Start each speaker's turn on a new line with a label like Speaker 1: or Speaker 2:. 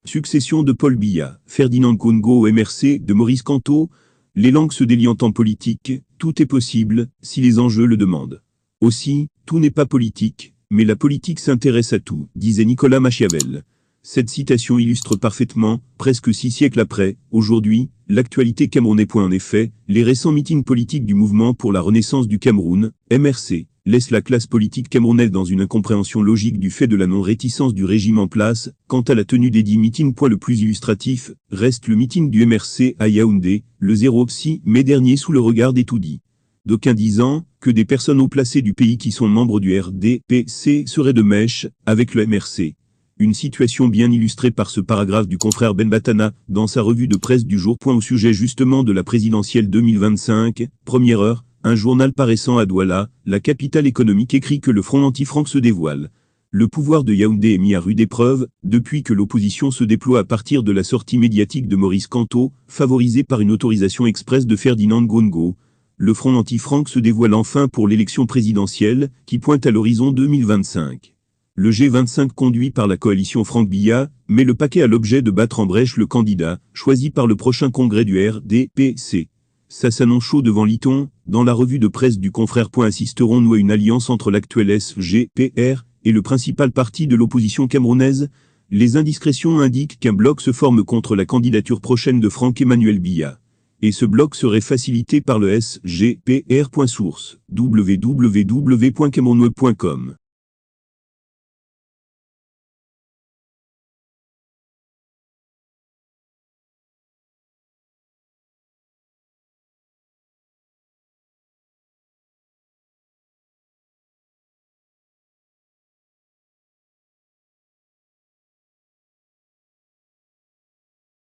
Speaker 1: Succession de Paul Biya, Ferdinand Ngongo au MRC, de Maurice Kamto. Les langues se délient en politique, tout est possible, si les enjeux le demandent. Aussi, tout n'est pas politique, mais la politique s'intéresse à tout, disait Nicolas Machiavel. Cette citation illustre parfaitement, presque 6 siècles après, aujourd'hui, l'actualité camerounaise. En effet, les récents meetings politiques du Mouvement pour la Renaissance du Cameroun, MRC, laissent la classe politique camerounaise dans une incompréhension logique du fait de la non-réticence du régime en place. Quant à la tenue des 10 meetings, le plus illustratif reste le meeting du MRC à Yaoundé, le 6 mai dernier sous le regard des tout-dits. D'aucuns disant que des personnes haut placées du pays qui sont membres du RDPC seraient de mèche avec le MRC. Une situation bien illustrée par ce paragraphe du confrère Ben Batana dans sa revue de presse du jour. Au sujet justement de la présidentielle 2025, première heure, un journal paraissant à Douala, la capitale économique, écrit que le front anti-franc se dévoile. Le pouvoir de Yaoundé est mis à rude épreuve, depuis que l'opposition se déploie à partir de la sortie médiatique de Maurice Kamto, favorisée par une autorisation expresse de Ferdinand Ngongo. Le front anti-franc se dévoile enfin pour l'élection présidentielle, qui pointe à l'horizon 2025. Le G25 conduit par la coalition Franck Biya met le paquet à l'objet de battre en brèche le candidat, choisi par le prochain congrès du RDPC. Ça s'annonce chaud devant Liton. Dans la revue de presse du confrère. Assisterons-nous à une alliance entre l'actuel SGPR et le principal parti de l'opposition camerounaise? Les indiscrétions indiquent qu'un bloc se forme contre la candidature prochaine de Franck-Emmanuel Biya. Et ce bloc serait facilité par le SGPR. Source: www.camerounois.com